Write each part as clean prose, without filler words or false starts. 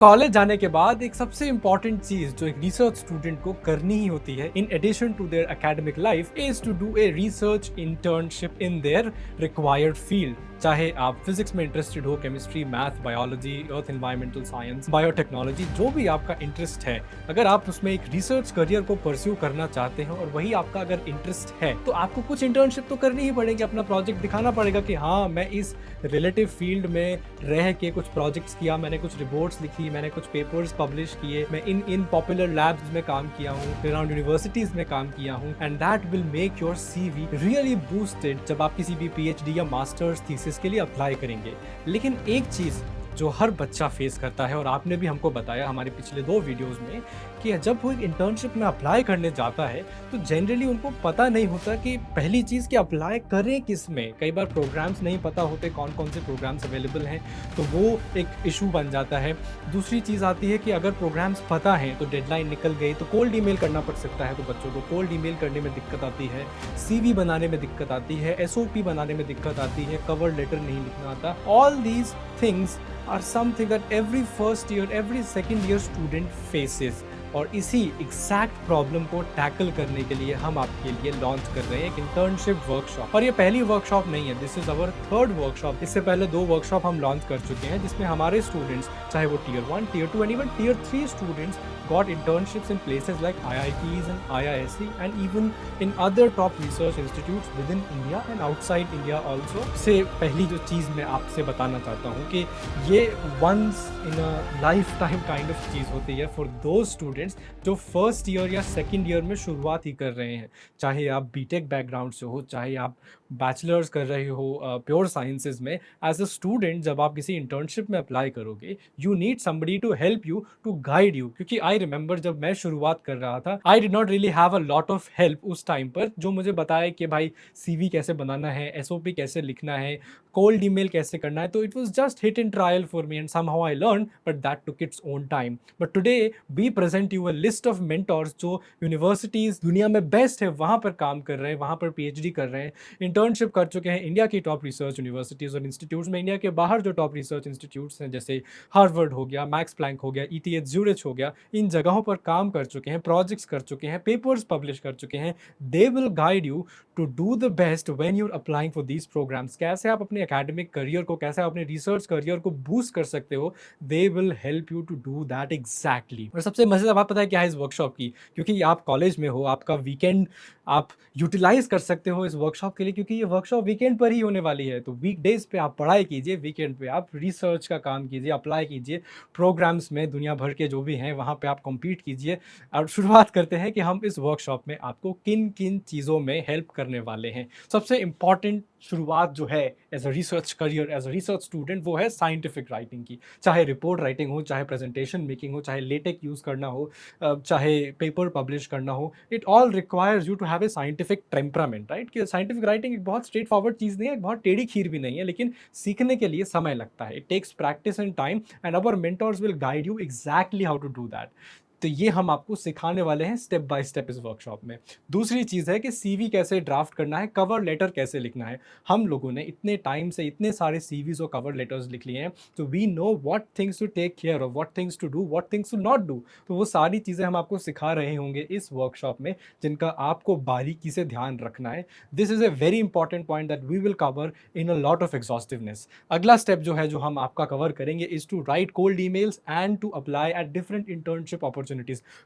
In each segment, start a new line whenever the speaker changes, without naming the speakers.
College जाने के बाद एक सबसे इम्पॉर्टेंट चीज जो एक रिसर्च स्टूडेंट को करनी ही होती है in addition to their academic life is to do a research internship in their required field. चाहे आप फिजिक्स में इंटरेस्टेड हो, chemistry, math, biology, earth environmental science, biotechnology, जो भी आपका इंटरेस्ट है, अगर आप उसमें एक रिसर्च करियर को परस्यू करना चाहते हैं और वही आपका अगर इंटरेस्ट है तो आपको कुछ इंटर्नशिप तो करनी ही पड़ेगी। अपना प्रोजेक्ट दिखाना पड़ेगा कि हाँ, मैं इस रिलेटिव फील्ड में रह के कुछ प्रोजेक्ट्स किया, मैंने कुछ रिपोर्ट्स लिखी, मैंने कुछ पेपर्स पब्लिश किए, मैं इन पॉपुलर लैब्स में काम किया हूँ, अराउंड यूनिवर्सिटीज में काम किया हूँ, and that will make your CV really boosted जब आप किसी भी पीएचडी या मास्टर्स थीसिस के लिए अप्लाई करेंगे। लेकिन एक चीज जो हर बच्चा फेस करता है, और आपने भी हमको बताया हमारे पिछले 2 वीडियोस में, कि जब वो एक इंटर्नशिप में अप्लाई करने जाता है तो जनरली उनको पता नहीं होता कि पहली चीज़ कि अप्लाई करें किस में। कई बार प्रोग्राम्स नहीं पता होते, कौन कौन से प्रोग्राम्स अवेलेबल हैं, तो वो एक इशू बन जाता है। दूसरी चीज़ आती है कि अगर प्रोग्राम्स पता हैं तो डेडलाइन निकल गई तो कोल्ड ईमेल करना पड़ सकता है, तो बच्चों को कोल्ड ईमेल करने में दिक्कत आती है, सीवी बनाने में दिक्कत आती है, एसओपी बनाने में दिक्कत आती है, कवर लेटर नहीं लिखना आता। All these things are something that every first year, every second year student faces। और इसी एग्जैक्ट प्रॉब्लम को टैकल करने के लिए हम आपके लिए लॉन्च कर रहे हैं एक इंटर्नशिप वर्कशॉप। और ये पहली वर्कशॉप नहीं है, this is our third workshop. इससे पहले 2 वर्कशॉप हम लॉन्च कर चुके हैं जिसमें हमारे स्टूडेंट्स, चाहे वो tier 1, tier 2 and even tier 3 students got internships in places like IITs and IISc and even in other top research institutes within India and outside India also। से पहली जो चीज़ मैं आपसे बताना चाहता हूँ कि ये once in a lifetime kind of चीज़ होती है for those students जो फर्स्ट ईयर या सेकेंड ईयर में शुरुआत ही कर रहे हैं। चाहे आप बीटेक बैकग्राउंड से हो, चाहे आप बैचलर्स कर रहे हो प्योर साइंसेज में, एज अ स्टूडेंट जब आप किसी इंटर्नशिप में अप्लाई करोगे you need somebody to help you, to guide you. क्योंकि आई रिमेंबर जब मैं शुरुआत कर रहा था, I did not really have a lot of help उस टाइम पर, जो मुझे बताया कि भाई सीवी कैसे बनाना है, एसओपी कैसे लिखना है, कोल्ड ईमेल कैसे करना है। तो it was just hit and trial for me and somehow I learn, but that took its own time. But today we present you a list of mentors जो यूनिवर्सिटीज दुनिया में बेस्ट है वहां पर काम कर रहे हैं, वहां पर पीएचडी कर रहे हैं, इंटर्नशिप कर चुके हैं इंडिया की टॉप रिसर्च यूनिवर्सिटीज और इंस्टीट्यूट्स में, इंडिया के बाहर जो टॉप रिसर्च इंस्टीट्यूट्स हैं जैसे हार्वर्ड हो गया, मैक्स प्लैंक हो गया, ईटीएच ज्यूरिच हो गया, इन जगहों पर काम कर चुके हैं, प्रोजेक्ट्स कर चुके हैं, पेपर्स पब्लिश कर चुके हैं। They will guide you to do the best when you are applying for these programs. कैसे आप अपने एकेडमिक करियर को, कैसे आप अपने रिसर्च करियर को बूस्ट कर सकते हो, they will help you to do that exactly. और सबसे मजेदार बात पता है क्या है इस वर्कशॉप की? क्योंकि आप कॉलेज में हो, आपका वीकेंड आप यूटिलाइज कर सकते हो इस वर्कशॉप के लिए, क्योंकि ये वर्कशॉप वीकेंड पर ही होने वाली है। तो वीकडेज पे आप पढ़ाई कीजिए, वीकेंड पे आप रिसर्च का काम कीजिए, अप्लाई कीजिए प्रोग्राम्स में, दुनिया भर के जो भी हैं वहाँ पे आप कम्पीट कीजिए। और शुरुआत करते हैं कि हम इस वर्कशॉप में आपको किन किन चीज़ों में हेल्प करने वाले हैं। सबसे इम्पॉर्टेंट शुरुआत जो है as a research career, as a research student, वो है साइंटिफिक राइटिंग की। चाहे रिपोर्ट राइटिंग हो, चाहे प्रेजेंटेशन मेकिंग हो, चाहे लेटेक यूज़ करना हो, चाहे पेपर पब्लिश करना हो, it all requires you to have a scientific temperament, right? कि साइंटिफिक राइटिंग एक बहुत स्ट्रेट फॉरवर्ड चीज़ नहीं है, एक बहुत टेढ़ी खीर भी नहीं है, लेकिन सीखने के लिए समय लगता है। It takes practice and time and our mentors will guide you exactly how to do that. तो ये हम आपको सिखाने वाले हैं स्टेप बाय स्टेप इस वर्कशॉप में। दूसरी चीज़ है कि सीवी कैसे ड्राफ्ट करना है, कवर लेटर कैसे लिखना है। हम लोगों ने इतने टाइम से इतने सारे सीवीज और कवर लेटर्स लिख लिए हैं, तो we know what things to take care of, what things to do, what things to not do. तो वो सारी चीज़ें हम आपको सिखा रहे होंगे इस वर्कशॉप में, जिनका आपको बारीकी से ध्यान रखना है। This is a very important point that we will cover in a lot of exhaustiveness. अगला स्टेप जो है, जो हम आपका कवर करेंगे, is to write cold emails and to apply at different internship opportunities.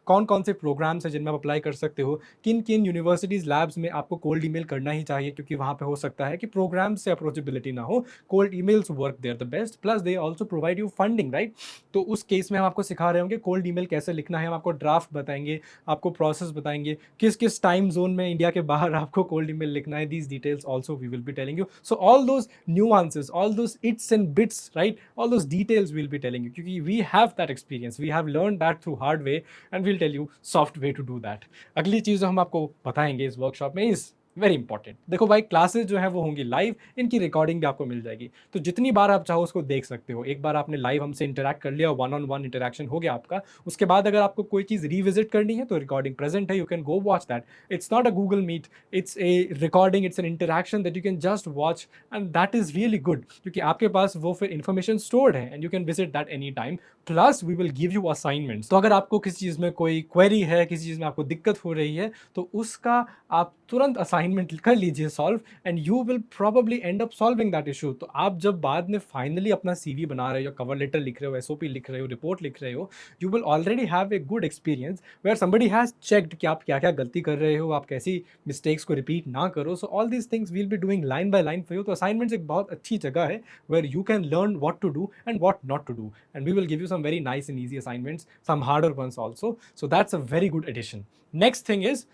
कौन कौन से प्रोग्राम्स हैं जिनमें आप अप्लाई कर सकते हो, किन किन यूनिवर्सिटीज लैब्स में आपको कोल्ड ईमेल करना ही चाहिए, क्योंकि वहाँ पे हो सकता है कि प्रोग्राम से अप्रोचेबिलिटी ना हो। Cold emails work there the best, plus they also provide you funding, right? तो उस केस में हम आपको सिखा रहे होंगे कोल्ड ईमेल कैसे लिखना है, हम आपको ड्राफ्ट बताएंगे, आपको प्रोसेस बताएंगे, किस किस टाइम जोन में इंडिया के बाहर आपको कोल्ड ईमेल लिखना है। These details also we will be telling you. So all those nuances, all those its and bits, right, all those details will be telling you, क्योंकि we have that experience, we have learn that through hard way and will tell you soft way to do that. अगली चीज़ जो हम आपको बताएंगे इस workshop में is very important. देखो भाई, क्लासेस जो है वो होंगी लाइव, इनकी रिकॉर्डिंग भी आपको मिल जाएगी, तो जितनी बार आप चाहो उसको देख सकते हो। एक बार आपने लाइव हमसे इंटरैक्ट कर लिया, वन ऑन वन इंटरैक्शन हो गया आपका, उसके बाद अगर आपको कोई चीज़ रिविजिट करनी है तो रिकॉर्डिंग प्रेजेंट है, you can go watch that. It's not a Google meet, it's a recording, it's an interaction that you can just watch, and that is really good, क्योंकि आपके पास वो फिर इन्फॉर्मेशन स्टोर्ड है and you can visit that any time. Plus we will give you assignments, तो अगर आपको किसी चीज़ में कोई क्वेरी है, किसी चीज़ में आपको दिक्कत हो रही है, तो उसका आप तुरंत असाइनमेंट कर लीजिए solve, and you will probably and up solving that issue. तो आप जब बाद में फाइनली अपना सीवी बना रहे हो, कवर लेटर लिख रहे हो, एसओपी लिख रहे हो, रिपोर्ट लिख रहे हो, you will already have a good experience where somebody has checked कि आप क्या क्या गलती कर रहे हो, आप कैसी मिस्टेक्स को रिपीट ना करो। So all these things will be doing line by line for you. तो असाइनमेंट्स एक बहुत अच्छी जगह है where you can learn what to do and what not to do, and we will give you some very nice and easy assignments, some harder ones also. So that's a very good addition. Next thing is,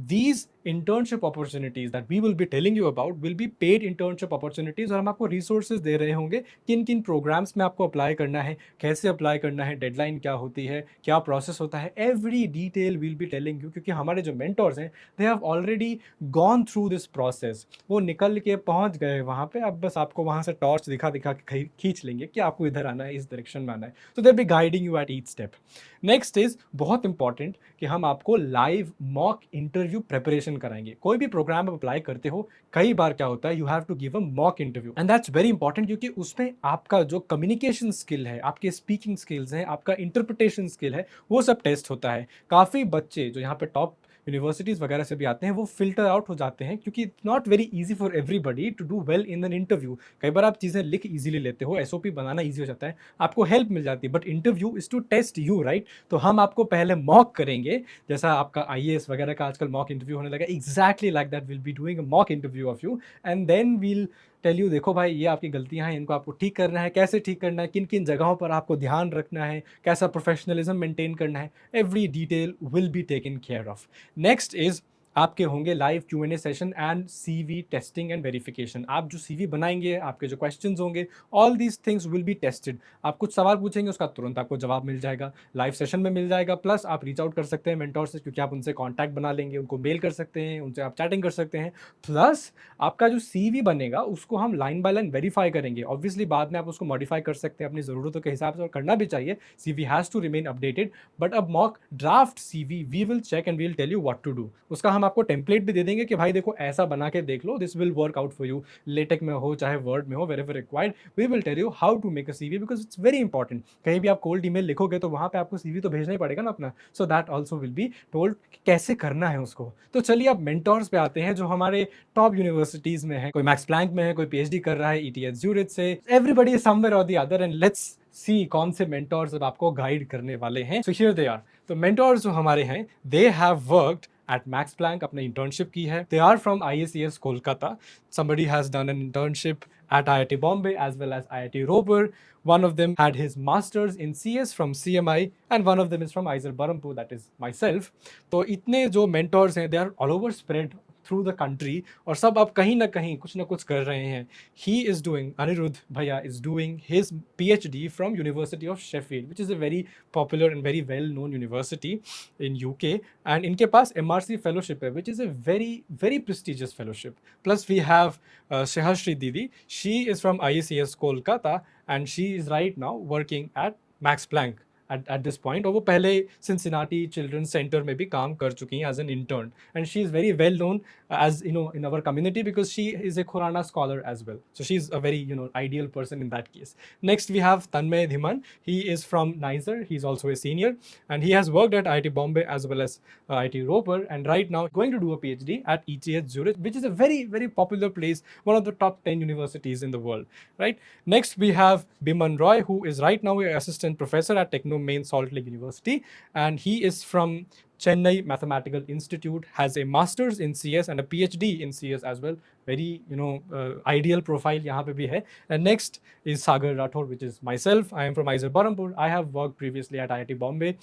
these internship opportunities that we will be telling you about will be paid internship opportunities, और हम आपको resources दे रहे होंगे किन किन programs में आपको apply करना है, कैसे apply करना है, deadline क्या होती है, क्या process होता है, every detail we'll be telling you, क्योंकि हमारे जो mentors हैं they have already gone through this process, वो निकल के पहुंच गए वहाँ पे। अब बस आपको वहाँ से टॉर्च दिखा दिखा के खींच लेंगे कि आपको इधर आना है, इस डायरेक्शन में आना है। So they'll be guiding you at each step. Next is बहुत इंपॉर्टेंट कि हम आपको लाइव मॉक इंटरव्यू प्रिपरेशन कराएंगे। कोई भी प्रोग्राम आप अप्लाई करते हो, कई बार क्या होता है, you have to give a mock interview, and that's very important, क्योंकि उसमें आपका जो कम्युनिकेशन स्किल है, आपके स्पीकिंग स्किल्स हैं, आपका इंटरप्रिटेशन स्किल है, वो सब टेस्ट होता है। काफ़ी बच्चे जो यहाँ पे टॉप यूनिवर्सिटीज़ वगैरह से भी आते हैं, वो फिल्टर आउट हो जाते हैं, क्योंकि it's not very easy for everybody to do well in an interview. कई बार आप चीज़ें लिख इजीली लेते हो, एसओपी बनाना ईजी हो जाता है, आपको हेल्प मिल जाती है, but interview is to test you, right? तो हम आपको पहले मॉक करेंगे, जैसा आपका आईएएस वगैरह का आजकल मॉक इंटरव्यू होने लगा, exactly like that will be doing a mock interview of you, and then we'll tell you, देखो भाई ये आपकी गलतियां हैं, इनको आपको ठीक करना है, कैसे ठीक करना है, किन किन जगहों पर आपको ध्यान रखना है, कैसा प्रोफेशनलिज्म मेंटेन करना है, every detail will be taken care of. Next is, आपके होंगे live Q&A session and CV testing and verification. आप जो सीवी बनाएंगे, आपके जो क्वेश्चंस होंगे, all these things will be tested. आप कुछ सवाल पूछेंगे, उसका तुरंत आपको जवाब मिल जाएगा, लाइव सेशन में मिल जाएगा। प्लस आप रीच आउट कर सकते हैं मेंटोर से, क्योंकि आप उनसे कॉन्टैक्ट बना लेंगे, उनको मेल कर सकते हैं, उनसे आप चैटिंग कर सकते हैं। प्लस आपका जो सीवी बनेगा उसको हम लाइन बाय लाइन वेरीफाई करेंगे। ऑब्वियसली बाद में आप उसको मॉडिफाई कर सकते हैं अपनी ज़रूरतों के हिसाब से, और करना भी चाहिए, CV has to remain updated. But अब mock draft CV we will check and we will tell you what to do. उसका हम आपको टेम्पलेट भी दे देंगे कि भाई देखो ऐसा बना के देख लो, this will work out for you, LaTeX में हो चाहे वर्ड में हो, wherever required we will tell you how to make a CV, because it's very important. कहीं भी आप कोल्ड ईमेल लिखोगे तो वहाँ पे आपको सीवी तो भेजना ही पड़ेगा ना अपना, so that also will be told कैसे करना है उसको। तो चलिए अब मेंटोर्स पे आते हैं जो हमारे टॉप यूनिवर्सिटीज में है। कोई मैक्स प्लैंक में है, कोई पीएचडी कर रहा है ईटीएच ज्यूरिच से, everybody is somewhere or the other, and let's see कौन से मेंटोर्स अब आपको गाइड करने वाले हैं। So here they are. तो मेंटोर्स जो हमारे हैं, they have worked at Max Planck, अपने इंटर्नशिप की है। They are from IACS Kolkata. Somebody has done an internship at IIT Bombay as well as IIT Roper. One of them had his masters in CS from CMI, and one of them is from IISER Berhampur, that is myself. तो इतने जो mentors हैं, they are all over spread through the country, और सब अब कहीं ना कहीं कुछ ना कुछ कर रहे हैं। ही इज़ डूइंग, अनिरुद्ध भैया is doing his PhD from university of Sheffield, which is a very popular and very well known university in UK, and इनके पास MRC फेलोशिप है, which is a very very prestigious fellowship. Plus we have Shehashri Didi, she is from IACS Kolkata, and she is right now working at Max Planck at this point, और वो पहले Cincinnati children's centre में भी काम कर चुकी हैं as an intern, and she is very well known as you know in our community, because she is a Khurana scholar as well, so she's a very ideal person in that case. Next we have Tanmay Dhiman. He is from NISER. He's also a senior, and he has worked at IIT Bombay as well as IIT Roper, and right now going to do a PhD at ETH Zurich, which is a very very popular place, one of the top 10 universities in the world, right? Next we have Biman Roy, who is right now an assistant professor at Techno Main Salt Lake University, and he is from Chennai Mathematical Institute, has a master's in CS and a PhD in CS as well. Very ideal profile यहाँ पे भी है. And next is Sagar Rathod, which is myself. I am from IISER Berhampur. I have worked previously at IIT Bombay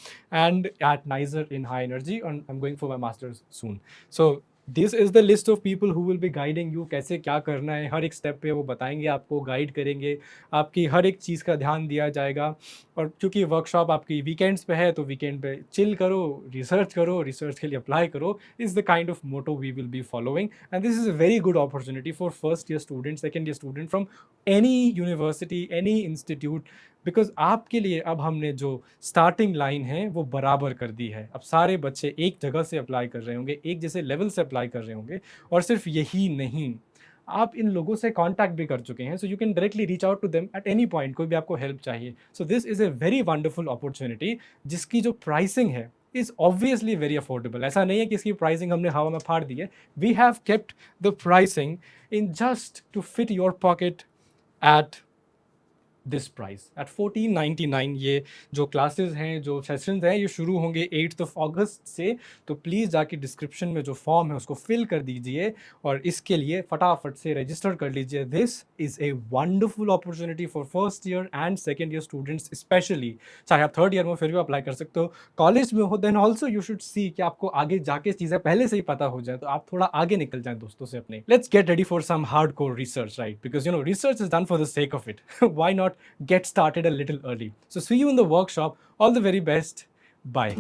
and at NISER in high energy, and I'm going for my master's soon. So this is the list of people who will be guiding you, कैसे क्या करना है, हर एक step पे वो बताएंगे आपको, guide करेंगे, आपकी हर एक चीज़ का ध्यान दिया जाएगा। और क्योंकि वर्कशॉप आपकी वीकेंड्स पे है तो वीकेंड पे चिल करो, रिसर्च के लिए अप्लाई करो, is the kind of motto we will be following. And this is a very good opportunity for first year student, second year student from any university, any institute, because आपके लिए अब हमने जो starting line है वो बराबर कर दी है। अब सारे बच्चे एक जगह से अप्लाई कर रहे होंगे, एक जैसे लेवल से अप्लाई कर रहे होंगे। और सिर्फ यही नहीं, आप इन लोगों से कांटेक्ट भी कर चुके हैं, so you can directly reach out to them at any point, कोई भी आपको हेल्प चाहिए। So this is a very wonderful opportunity, जिसकी जो प्राइसिंग है इज़ ऑब्वियसली वेरी अफोर्डेबल। ऐसा नहीं है कि इसकी प्राइसिंग हमने हवा में फाड़ दी है। We have kept the pricing in just to fit your pocket at this price at 1499। ये जो क्लासेस हैं, जो सेशंस हैं, ये शुरू होंगे 8th of August से। तो प्लीज़ जाके डिस्क्रिप्शन में जो फॉर्म है उसको फिल कर दीजिए और इसके लिए फटाफट से रजिस्टर कर लीजिए। This is a wonderful opportunity for first year and second year students specially. चाहे आप थर्ड ईयर में फिर भी अप्लाई कर सकते हो, कॉलेज में हो then also you should see कि आपको आगे जाके चीज़ें पहले से ही पता हो जाए, तो आप थोड़ा आगे निकल जाएं दोस्तों से अपने। Let's get ready for some hard core research, right? Because research is done for the sake of it. Why not get started a little early? So see you in the workshop. All the very best. Bye.